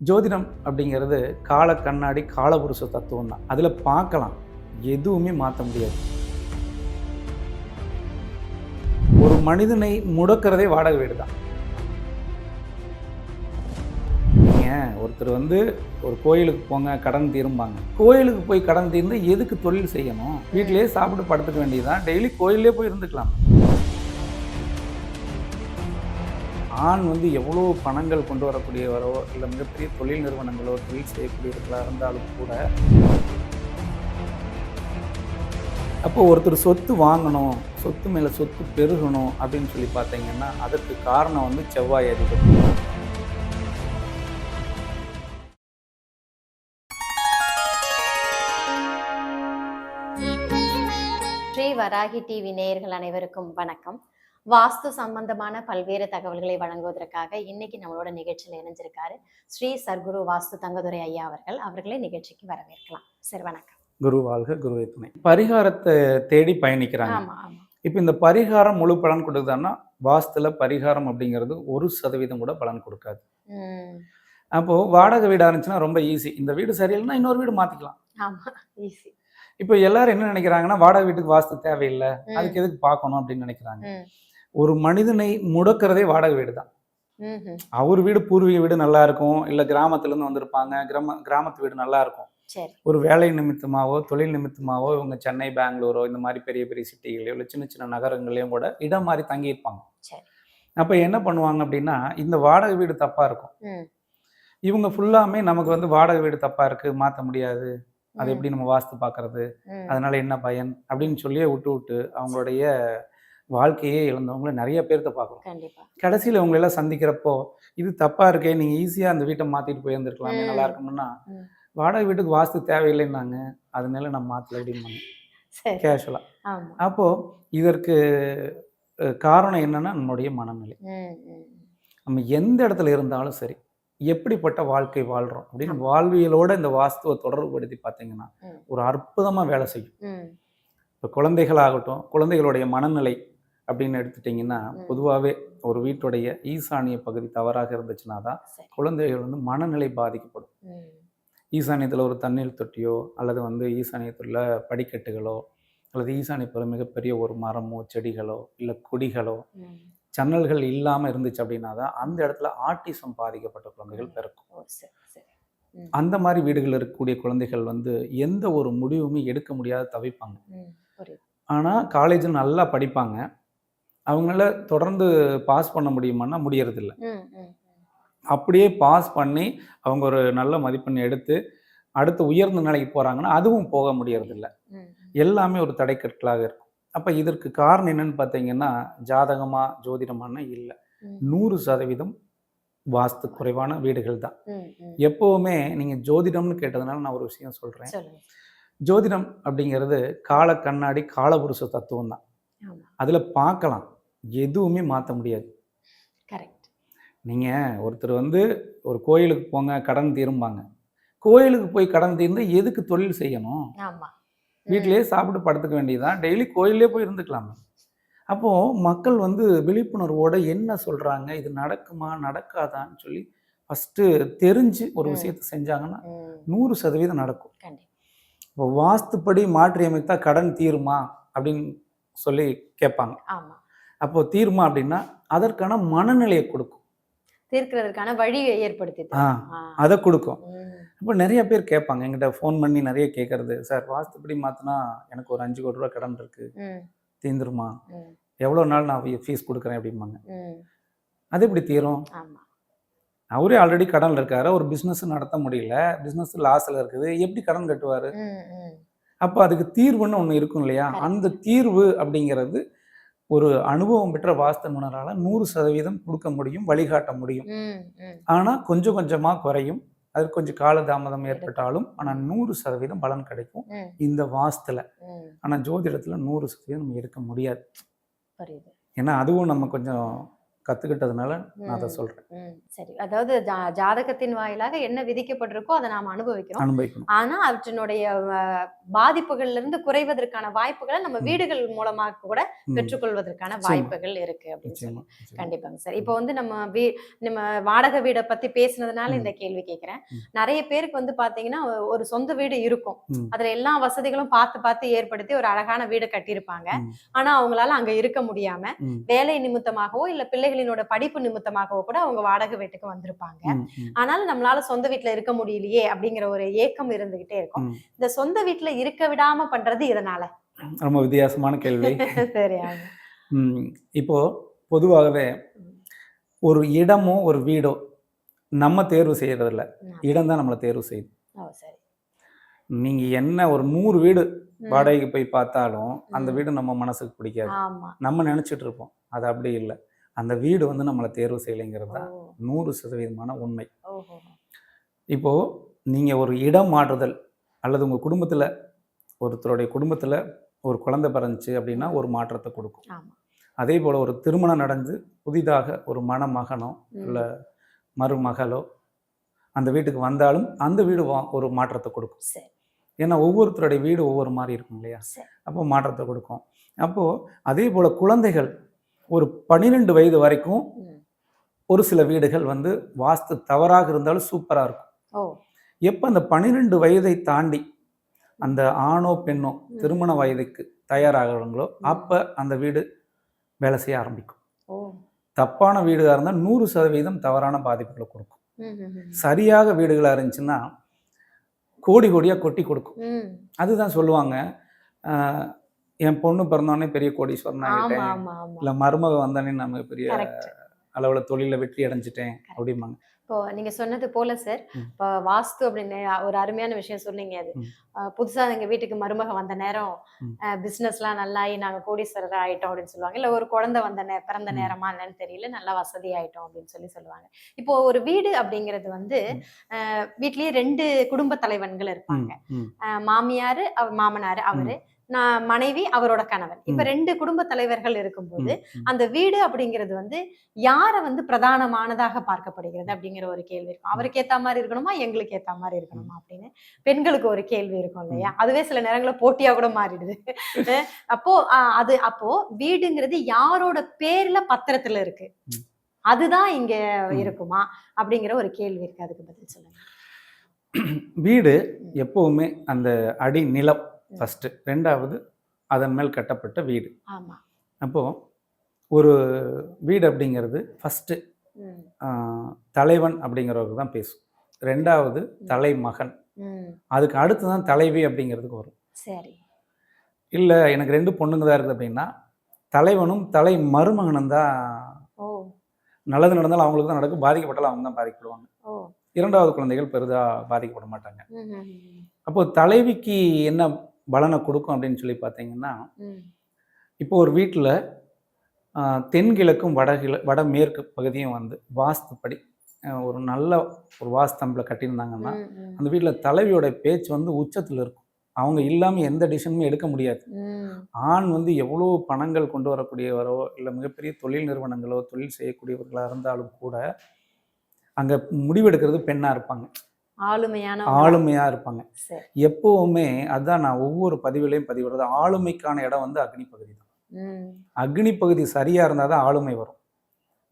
ஜோதிடம் அப்படிங்கிறது கால கண்ணாடி காலபுருஷ தத்துவம் தான். அதில் பார்க்கலாம், எதுவுமே மாற்ற முடியாது. ஒரு மனிதனை முடக்கிறதே வாடகை வீடு தான். நீங்கள் ஒருத்தர் ஒரு கோயிலுக்கு போங்க, கடன் தீரும்பாங்க. கோயிலுக்கு போய் கடன் தீர்ந்து எதுக்கு தொழில் செய்யணும்? வீட்டிலேயே சாப்பிட்டு படுத்துக்க வேண்டியதுதான். டெய்லி கோயிலே போய் இருந்துக்கலாம். ஆண் எவ்வளோ பணங்கள் கொண்டு வரக்கூடியவரோ இல்லை மிகப்பெரிய தொழில் நிறுவனங்களோ தொழில் செய்யக்கூடியவர்களாக இருந்தாலும் கூட, அப்போது ஒருத்தர் சொத்து வாங்கணும், சொத்து மேலே சொத்து பெருகணும் அப்படின்னு சொல்லி பார்த்தீங்கன்னா அதற்கு காரணம் செவ்வாய் அதிபதி. ஸ்ரீ வராகி டிவி நேயர்கள் அனைவருக்கும் வணக்கம். வாஸ்து சம்பந்தமான பல்வேறு தகவல்களை வழங்குவதற்காக இன்னைக்கு நம்மளோட நிகழ்ச்சியில் இணைஞ்சிருக்காரு ஸ்ரீ சர்க்குரு வாஸ்து தங்கதுரை ஐயா அவர்களை நிகழ்ச்சிக்கு வரவேற்கலாம். சரி, வணக்கம். குரு வாழ்க, குருவை துணை. பரிகாரத்தை தேடி பயணிக்கிறாங்க. இப்போ இந்த பரிகாரம் முழு பலன் கொடுக்குதான்னா, வாஸ்துல பரிகாரம் அப்படிங்கிறது 1% கூட பலன் கொடுக்காது. அப்போ வாடகை வீடா இருந்துச்சுன்னா ரொம்ப ஈஸி. இந்த வீடு சரியில்லைன்னா இன்னொரு வீடு மாத்திக்கலாம். இப்போ எல்லாரும் என்ன நினைக்கிறாங்கன்னா, வாடகை வீட்டுக்கு வாஸ்து தேவையில்லை, அதுக்கு எதுக்கு பார்க்கணும் அப்படின்னு நினைக்கிறாங்க. ஒரு மனிதனை முடக்கிறதே வாடகை வீடு தான். அவர் வீடு பூர்வீக வீடு நல்லா இருக்கும், இல்லை கிராமத்துல இருந்து வந்திருப்பாங்க, கிராமத்து வீடு நல்லா இருக்கும். ஒரு வேலை நிமித்தமாவோ தொழில் நிமித்தமாவோ இவங்க சென்னை, பெங்களூரோ இந்த மாதிரி பெரிய பெரிய சிட்டிகளையோ இல்லை சின்ன சின்ன நகரங்களையும் கூட இடம் மாதிரி தங்கியிருப்பாங்க. அப்ப என்ன பண்ணுவாங்க அப்படின்னா, இந்த வாடகை வீடு தப்பா இருக்கும். இவங்க ஃபுல்லாமே நமக்கு வாடகை வீடு தப்பா இருக்கு, மாற்ற முடியாது, அதை எப்படி நம்ம வாஸ்து பார்க்கறது, அதனால என்ன பயன் அப்படின்னு சொல்லியே விட்டு அவங்களுடைய வாழ்க்கையே இழந்தவங்கள நிறைய பேர்த்த பார்க்கணும். கடைசியில் அவங்க எல்லாம் சந்திக்கிறப்போ, இது தப்பா இருக்கே, நீங்க ஈஸியா அந்த வீட்டை மாத்திட்டு போயிருந்துருக்கலாமே, நல்லா இருக்கணும்னா, வாடகை வீட்டுக்கு வாஸ்து தேவையில்லைன்னாங்க, அதனால நம்ம மாத்தல அப்படிம்பாங்க கேஷுவலா. அப்போ இதற்கு காரணம் என்னன்னா நம்மளுடைய மனநிலை. நம்ம எந்த இடத்துல இருந்தாலும் சரி, எப்படிப்பட்ட வாழ்க்கை வாழ்றோம் அப்படின்னு வாழ்வியலோட இந்த வாஸ்துவை தொடர்புபடுத்தி பார்த்தீங்கன்னா ஒரு அற்புதமா வேலை செய்யும். இப்போ குழந்தைகளாகட்டும், குழந்தைகளுடைய மனநிலை அப்படின்னு எடுத்துட்டிங்கன்னா, பொதுவாகவே ஒரு வீட்டுடைய ஈசானிய பகுதி தவறாக இருந்துச்சுன்னா தான் குழந்தைகள் மனநிலை பாதிக்கப்படும். ஈசானியத்தில் ஒரு தண்ணீர் தொட்டியோ அல்லது ஈசானியத்தில் படிக்கட்டுகளோ அல்லது ஈசானியத்தில் மிகப்பெரிய ஒரு மரமோ செடிகளோ இல்லை கொடிகளோ ஜன்னல்கள் இல்லாமல் இருந்துச்சு அப்படின்னா தான் அந்த இடத்துல ஆட்டிசம் பாதிக்கப்பட்ட குழந்தைகள் பிறக்கும். அந்த மாதிரி வீடுகள் இருக்கக்கூடிய குழந்தைகள் எந்த ஒரு முடிவுமே எடுக்க முடியாத தவிப்பாங்க. ஆனால் காலேஜில் நல்லா படிப்பாங்க, அவங்களால தொடர்ந்து பாஸ் பண்ண முடியுமான்னா முடியறதில்ல. அப்படியே பாஸ் பண்ணி அவங்க ஒரு நல்ல மதிப்பெண் எடுத்து அடுத்த உயர்ந்த நிலைக்கு போகிறாங்கன்னா அதுவும் போக முடியறதில்ல. எல்லாமே ஒரு தடைக்கற்களாக இருக்கும். அப்போ இதற்கு காரணம் என்னன்னு பார்த்தீங்கன்னா, ஜாதகமா ஜோதிடமான இல்லை, 100% வாஸ்து குறைவான வீடுகள் தான். எப்போவுமே நீங்கள் ஜோதிடம்னு கேட்டதுனால நான் ஒரு விஷயம் சொல்கிறேன். ஜோதிடம் அப்படிங்கிறது கால கண்ணாடி காலபுருஷ தத்துவம் தான். அதில் பார்க்கலாம், எதுவுமே மாற்ற முடியாது. நீங்கள் ஒருத்தர் ஒரு கோயிலுக்கு போங்க, கடன் தீரும்பாங்க. கோயிலுக்கு போய் கடன் தீர்ந்து எதுக்கு தொழில் செய்யணும்? வீட்டிலேயே சாப்பிட்டு படுத்துக்க வேண்டியதுதான். டெய்லி கோயிலே போய் இருந்துக்கலாமே. அப்போது மக்கள் விழிப்புணர்வோடு என்ன சொல்கிறாங்க, இது நடக்குமா நடக்காதான்னு சொல்லி ஃபஸ்ட்டு தெரிஞ்சு ஒரு விஷயத்தை செஞ்சாங்கன்னா 100% நடக்கும். இப்போ வாஸ்துப்படி மாற்றி அமைத்தா கடன் தீருமா அப்படின்னு சொல்லி கேட்பாங்க. அப்போது தீருமா அப்படின்னா அதற்கான மனநிலையை கொடுக்கும், தீர்க்கிறதுக்கான வழியை ஏற்படுத்தி அதை கொடுக்கும். இப்போ நிறைய பேர் கேட்பாங்க, என்கிட்ட ஃபோன் பண்ணி நிறைய கேட்கறது, சார் வாஸ்துப்படி மாற்றினா எனக்கு ஒரு 5 கோடி ரூபா கடன் இருக்கு, தீர்ந்துருமா, எவ்வளோ நாள் நான் ஃபீஸ் கொடுக்குறேன் அப்படிம்பாங்க. அது எப்படி தீரும்? அவரே ஆல்ரெடி கடன் இருக்காரு, ஒரு பிஸ்னஸ் நடத்த முடியல, பிஸ்னஸ் லாஸில் இருக்குது, எப்படி கடன் கட்டுவார்? அப்போ அதுக்கு தீர்வுன்னு ஒன்று இருக்கும் இல்லையா? அந்த தீர்வு அப்படிங்கிறது ஒரு அனுபவம் பெற்ற வாஸ்து நிபுணரால் 100% கொடுக்க முடியும், வழிகாட்ட முடியும். ஆனால் கொஞ்சம் கொஞ்சமாக குறையும், அதுக்கு கொஞ்சம் காலதாமதம் ஏற்பட்டாலும் ஆனால் 100% பலன் கிடைக்கும் இந்த வாஸ்துல. ஆனால் ஜோதிடத்தில் 100% நம்ம எடுக்க முடியாது. ஏன்னா அதுவும் நம்ம கொஞ்சம் கத்துக்கிட்டதுனால நான் அதை சொல்றேன். சரி, அதாவது ஜாதகத்தின் வாயிலாக என்ன விதிக்கப்பட்டிருக்கோ அதை நாம அனுபவிக்கணும். ஆனா அவற்றினுடைய பாதிப்புகள்ல இருந்து குறைவதற்கான வாய்ப்புகளை நம்ம வீடுகள் மூலமாக கூட பெற்றுக்கொள்வதற்கான வாய்ப்புகள் இருக்கு அப்படின்னு சொல்லி. கண்டிப்பாங்க சார். இப்போ வந்து நம்ம வாடகை வீடை பத்தி பேசினதுனால இந்த கேள்வி கேட்கிறேன். நிறைய பேருக்கு வந்து பாத்தீங்கன்னா ஒரு சொந்த வீடு இருக்கும், அதுல எல்லா வசதிகளும் பார்த்து ஏற்படுத்தி ஒரு அழகான வீடு கட்டியிருப்பாங்க. ஆனா அவங்களால அங்க இருக்க முடியாம வேலை நிமித்தமாகவோ இல்ல பிள்ளைகளினோட படிப்பு நிமித்தமாகவோ கூட அவங்க வாடகை வீட்டுக்கு வந்திருப்பாங்க. ஆனாலும் நம்மளால சொந்த வீட்டுல இருக்க முடியலையே அப்படிங்கிற ஒரு ஏக்கம் இருந்துகிட்டே இருக்கும். இந்த சொந்த வீட்டுல இருக்க விடாம பண்றது இதனால? ரொம்ப வித்தியாசமான கேள்வி. சரி. இப்போ பொதுவாகவே ஒரு இடமோ ஒரு வீடோ நம்ம தேர்வு செய்யறது இல்ல, இடம் தான் நம்மளை தேர்வு செய்யுது. நீங்க என்ன ஒரு 100 வீடு வாடகைக்கு போய் பார்த்தாலும் அந்த வீடு நம்ம மனசுக்கு பிடிக்காது. நம்ம நினைச்சிட்டு இருப்போம், அது அப்படி இல்லை. அந்த வீடு வந்து நம்மளை தேர்வு செய்யலைங்கிறது தான் 100% உண்மை. இப்போ நீங்க ஒரு இடம் மாற்றுதல் அல்லது உங்க குடும்பத்துல ஒருத்தருடைய குடும்பத்துல ஒரு குழந்தை பிறந்துச்சு அப்படின்னா ஒரு மாற்றத்தை கொடுக்கும். அதே போல ஒரு திருமணம் நடந்து புதிதாக ஒரு மணமகனோ இல்ல மருமகளோ அந்த வீட்டுக்கு வந்தாலும் அந்த வீடு ஒரு மாற்றத்தை கொடுக்கும். ஏன்னா ஒவ்வொருத்தருடைய வீடு ஒவ்வொரு மாதிரி இருக்கும் இல்லையா? அப்போ மாற்றத்தை கொடுக்கும். அப்போ அதே போல குழந்தைகள் ஒரு 12 வயது வரைக்கும் ஒரு சில வீடுகள் வந்து வாஸ்து தவறாக இருந்தாலும் சூப்பரா இருக்கும். எப்ப அந்த 12 வயதை தாண்டி அந்த ஆணோ பெண்ணோ திருமண வயதுக்கு தயாராகிறாங்களோ அப்ப அந்த வீடு வேலை செய்ய ஆரம்பிக்கும். தப்பான வீடுகளாக இருந்தால் 100% தவறான பாதிப்புகளை கொடுக்கும். சரியாக வீடுகளாக இருந்துச்சுன்னா கோடி கோடியா கொட்டி கொடுக்கும். அதுதான் சொல்லுவாங்க, என் பொண்ணு பிறந்தோடனே பெரிய கோடீஸ்வரன் ஆகிட்டேன், இல்லை மருமக வந்தோடனே நம்ம பெரிய அளவில் தொழில வெற்றி அடைஞ்சிட்டேன் அப்படிம்பாங்க. இப்போ நீங்க சொன்னது போல சார், இப்போ வாஸ்து அப்படின்னு ஒரு அருமையான விஷயம் சொன்னீங்க. அது புதுசா எங்க வீட்டுக்கு மருமக வந்த நேரம் பிசினஸ்லாம் நல்லாயி நாங்க கோடீஸ்வரர் ஆயிட்டோம் அப்படின்னு சொல்லுவாங்க. இல்ல ஒரு குழந்தை பிறந்த நேரமா என்னன்னு தெரியல, நல்லா வசதி ஆயிட்டோம் அப்படின்னு சொல்லுவாங்க. இப்போ ஒரு வீடு அப்படிங்கிறது வந்து வீட்லயே 2 குடும்ப தலைவன்கள் இருப்பாங்க. மாமியாரு மாமனாரு அவரு, நான் மனைவி அவரோட கணவன். இப்ப 2 குடும்ப தலைவர்கள் இருக்கும்போது அந்த வீடு அப்படிங்கிறது வந்து யார வந்து பிரதானமானதாக பார்க்கப்படுகிறது அப்படிங்கிற ஒரு கேள்வி இருக்கும். அவருக்கு ஏத்த மாதிரி இருக்கணுமா, எங்களுக்கு ஏத்த மாதிரி இருக்கணுமா அப்படின்னு பெண்களுக்கு ஒரு கேள்வி இருக்கும் இல்லையா? அதுவே சில நேரங்களில் போட்டியா கூட மாறிடுது. அப்போ வீடுங்கிறது யாரோட பேர்ல பத்திரத்துல இருக்கு, அதுதான் இங்க இருக்குமா அப்படிங்கிற ஒரு கேள்வி இருக்கு. அதுக்கு பதில் சொல்லுங்க. வீடு எப்பவுமே அந்த அடி நிலம் ஃபர்ஸ்ட், 2வது அதன் மேல் கட்டப்பட்ட வீடு. அப்போ ஒரு வீடு அப்படிங்கிறது ஃபர்ஸ்ட் தலைவன் அப்படிங்கிறவருக்கு தான் பேசும், 2வது தலைமகன், அதுக்கு அடுத்து தான் தலைவி அப்படிங்கிறதுக்கு வரும். சரி, இல்லை எனக்கு 2 பொண்ணுங்க தான் இருக்குது அப்படின்னா தலைவனும் தலை மருமகனும் தான் நல்லது நடந்தாலும் அவங்களுக்கு தான் நடக்கும், பாதிக்கப்பட்டாலும் அவங்க தான் பாதிக்கப்படுவாங்க. 2வது குழந்தைகள் பெரிதாக பாதிக்கப்பட மாட்டாங்க. அப்போ தலைவிக்கு என்ன பலனை கொடுக்கும் அப்படின்னு சொல்லி பார்த்தீங்கன்னா, இப்போ ஒரு வீட்டில் தென்கிழக்கும் வடமேற்கு பகுதியும் வந்து வாஸ்துப்படி ஒரு நல்ல ஒரு வாஸ்தம்பில் கட்டியிருந்தாங்கன்னா அந்த வீட்டில் தலைவியோட பேச்சு வந்து உச்சத்தில் இருக்கும். அவங்க இல்லாமல் எந்த டிசிஷனுமே எடுக்க முடியாது. ஆண் வந்து எவ்வளோ பணங்கள் கொண்டு வரக்கூடியவரோ இல்லை மிகப்பெரிய தொழில் நிறுவனங்களோ தொழில் செய்யக்கூடியவர்களாக இருந்தாலும் கூட அங்கே முடிவெடுக்கிறது பெண்ணாக இருப்பாங்க, ஆளுமையா இருப்பாங்க எப்பவுமே. அதுதான் நான் ஒவ்வொரு பதிவுலையும் பதிவிடுறது, ஆளுமைக்கான இடம் வந்து அக்னி பகுதி தான். அக்னி பகுதி சரியா இருந்தாதான் ஆளுமை வரும்.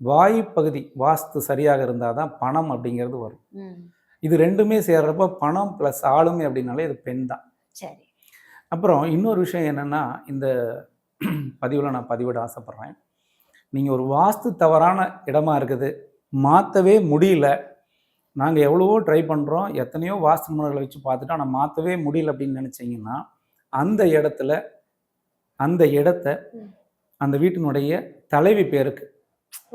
வாயு பகுதி வாஸ்து சரியாக இருந்தாதான் பணம் அப்படிங்கிறது வரும். இது 2மே சேர்றப்ப பணம் பிளஸ் ஆளுமை அப்படின்னாலே இது பெண் தான். சரி, அப்புறம் இன்னொரு விஷயம் என்னன்னா, இந்த பதிவுல நான் பதிவிட ஆசைப்படுறேன். நீங்க ஒரு வாஸ்து தவறான இடமா இருக்குது, மாற்றவே முடியல, நாங்கள் எவ்வளவோ ட்ரை பண்ணுறோம், எத்தனையோ வாஸ்து நிபுணர்களை வச்சு பார்த்துட்டோம், ஆனால் மாற்றவே முடியல அப்படின்னு நினச்சிங்கன்னா அந்த இடத்த அந்த வீட்டினுடைய தலைவி பேருக்கு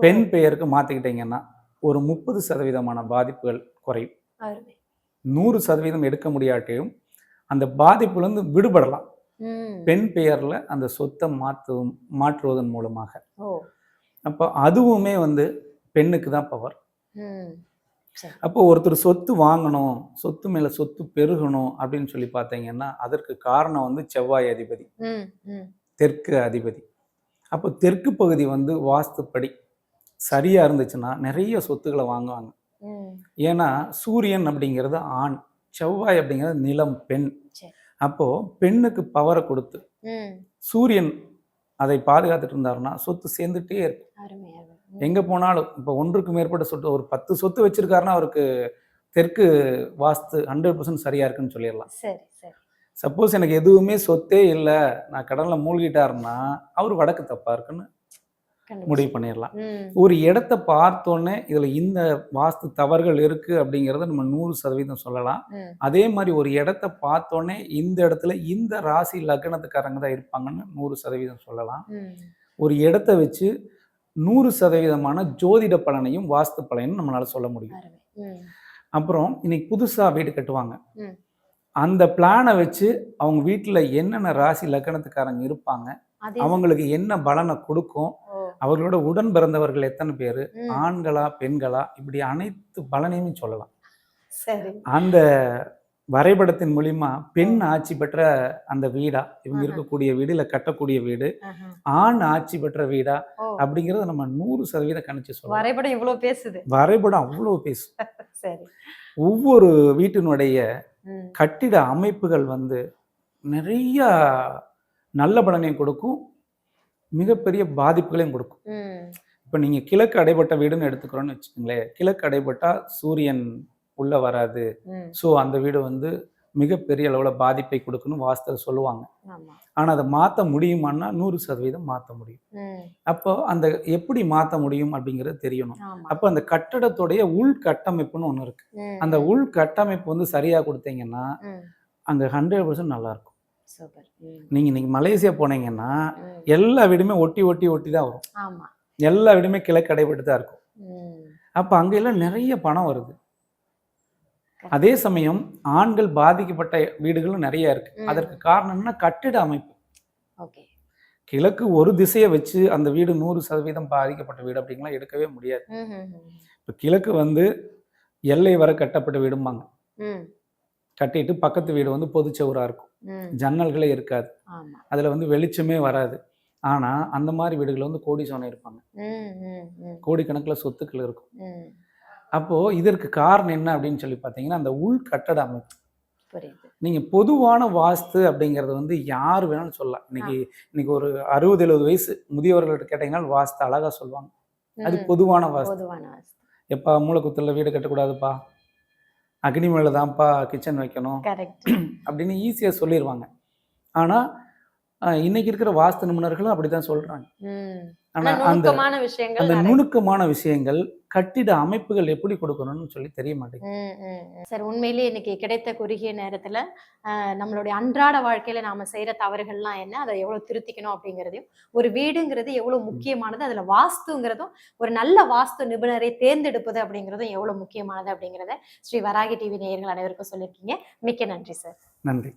பெண் பெயருக்கு மாற்றிக்கிட்டீங்கன்னா ஒரு 30% பாதிப்புகள் குறையும். 100% எடுக்க முடியாட்டியும் அந்த பாதிப்புலேருந்து விடுபடலாம் பெண் பெயரில் அந்த சொத்தை மாற்றுவதன் மூலமாக. அப்போ அதுவுமே வந்து பெண்ணுக்கு தான் பவர். அப்போ ஒருத்தர் சொத்து வாங்கணும், சொத்து மேல சொத்து பெருகணும் அப்படின்னு சொல்லி பார்த்தீங்கன்னா அதற்கு காரணம் வந்து செவ்வாய் அதிபதி, தெற்கு அதிபதி. அப்போ தெற்கு பகுதி வந்து வாஸ்துப்படி சரியா இருந்துச்சுன்னா நிறைய சொத்துக்களை வாங்குவாங்க. ஏன்னா சூரியன் அப்படிங்கிறது ஆண், செவ்வாய் அப்படிங்கிறது நிலம், பெண். அப்போ பெண்ணுக்கு பவரை கொடுத்து சூரியன் அதை பாதுகாத்துட்டு இருந்தாருன்னா சொத்து சேர்ந்துட்டே இருக்கும். எங்க போனாலும் இப்போ ஒன்றுக்கு மேற்பட்ட சொத்து, ஒரு 10 சொத்து வச்சிருக்காருன்னா அவருக்கு தெற்கு வாஸ்து 100% சரியா இருக்குன்னு சொல்லிடலாம். சப்போஸ் எனக்கு எதுவுமே சொத்தே இல்லை, நான் கடல்ல மூழ்கிட்டாருன்னா அவர் வடக்கு தப்பா இருக்குன்னு முடிவு பண்ணிடலாம். ஒரு இடத்த பார்த்தோன்னே இதுல இந்த வாஸ்து தவறுகள் இருக்கு அப்படிங்கறத நம்ம 100% சொல்லலாம். அதே மாதிரி ஒரு இடத்த பார்த்தோன்னே இந்த இடத்துல இந்த ராசி லக்னத்துக்காரங்க தான் இருப்பாங்கன்னு 100% சொல்லலாம். ஒரு இடத்த வச்சு 100% ஜோதிட பலனையும் வாஸ்து பலனையும் நம்மளால சொல்ல முடியும். அப்புறம் இன்னைக்கு புதுசா வீடு கட்டுவாங்க, அந்த பிளானை வச்சு அவங்க வீட்டுல என்னென்ன ராசி லக்னத்துக்காரங்க இருப்பாங்க, அவங்களுக்கு என்ன பலனை கொடுக்கும், அவர்களோட உடன் பிறந்தவர்கள் எத்தனை பேரு, ஆண்களா பெண்களா, இப்படி அனைத்து பலனையும் சொல்லலாம். அந்த வரைபடத்தின் மூலியமா பெண் ஆட்சி பெற்ற அந்த வீடா, இவங்க இருக்கக்கூடிய வீடு இல்ல கட்டக்கூடிய வீடு, ஆண் ஆட்சி பெற்ற வீடா அப்படிங்கறத நம்ம 100% கணிச்சு சொல்லலாம். வரைபடம் இவ்வளவு பேசுது, வரைபடம் அவ்வளவு பேசும். ஒவ்வொரு வீட்டினுடைய கட்டிட அமைப்புகள் நிறைய நல்ல பலனையும் கொடுக்கும், மிகப்பெரிய பாதிப்புகளையும் கொடுக்கும். இப்போ நீங்க கிழக்கு அடைபட்ட வீடுன்னு எடுத்துக்கிறோன்னு வச்சுக்கோங்களேன், கிழக்கு அடைபட்டா சூரியன் உள்ள வராது, ஸோ அந்த வீடு மிகப்பெரிய அளவுல பாதிப்பை கொடுக்குன்னு வாஸ்து சொல்லுவாங்க. ஆனா அதை மாற்ற முடியுமான்னா 100% மாற்ற முடியும். அப்போ அந்த எப்படி மாற்ற முடியும் அப்படிங்கிறது தெரியணும். அப்போ அந்த கட்டடத்துடைய உள்கட்டமைப்புன்னு ஒண்ணு இருக்கு, அந்த உள்கட்டமைப்பு சரியா கொடுத்தீங்கன்னா அங்க 100% நல்லா இருக்கும். நீங்க இன்னைக்கு மலேசியா போனீங்கன்னா எல்லா வீடுமே ஒட்டி ஒட்டி ஒட்டி தான் வரும், எல்லா வீடுமே கிழக்கு அடைபட்டு தான் இருக்கும். அப்ப அங்க எல்லாம் நிறைய பணம் வருது. அதே சமயம் ஆண்கள் பாதிக்கப்பட்ட வீடுகளும் நிறைய இருக்கு. அதற்கு காரணம் என்ன? கட்டிட அமைப்பு. கிழக்கு ஒரு திசையை வச்சு அந்த வீடு 100% பாதிக்கப்பட்ட வீடு அப்படிங்கலாம் எடுக்கவே முடியாது. இப்ப கிழக்கு எல்லை வர கட்டப்பட்ட வீடும்பாங்க, கட்டிட்டு பக்கத்து வீடு பொதுச்செவரா இருக்கும், ஜன்னல்களே இருக்காது, அதுல வெளிச்சமே வராது. ஆனா அந்த மாதிரி வீடுகள் கோடீஸ்வரன் இருப்பாங்க, கோடிக்கணக்கில் சொத்துக்கள் இருக்கும். அப்போ இதற்கு காரணம் என்ன அப்படின்னு சொல்லி பார்த்தீங்கன்னா அந்த உள்கட்டட அமைப்பு. நீங்க பொதுவான வாஸ்து அப்படிங்கிறது யார் வேணாலும் சொல்லலாம். இன்னைக்கு ஒரு 60-70 வயசு முதியவர்கள்ட்ட கேட்டீங்கன்னா வாஸ்து அழகா சொல்லுவாங்க, அது பொதுவான வாஸ்து. எப்பா மூலக்குத்துல வீடு கட்டக்கூடாதுப்பா, அக்னி மேல தான்ப்பா கிச்சன் வைக்கணும் அப்படின்னு ஈஸியா சொல்லிடுவாங்க. ஆனா இன்னைக்கு இருக்கிற வாஸ்து நிபுணர்களும் அப்படித்தான் சொல்றாங்க. ஆனா அந்த நுணுக்கமான விஷயங்கள், கட்டிட அமைப்புகள் எப்படி கொடுக்கணும்னு சொல்லி தெரிய மாட்டேங்குது. சார், உண்மையிலேயே இன்னைக்கு கிடைத்த குறுகிய நேரத்துல நம்மளுடைய அன்றாட வாழ்க்கையில நாம செய்யற தவறுகள்லாம் என்ன, அதை எவ்வளவு திருத்திக்கணும் அப்படிங்கிறதையும், ஒரு வீடுங்கிறது எவ்வளவு முக்கியமானது, அதுல வாஸ்துங்கிறதும் ஒரு நல்ல வாஸ்து நிபுணரை தேர்ந்தெடுப்பது அப்படிங்கிறதும் எவ்வளவு முக்கியமானது அப்படிங்கிறத ஸ்ரீ வராகி டிவி நேயர்கள் அனைவருக்கும் சொல்லியிருக்கீங்க. மிக்க நன்றி சார். நன்றி.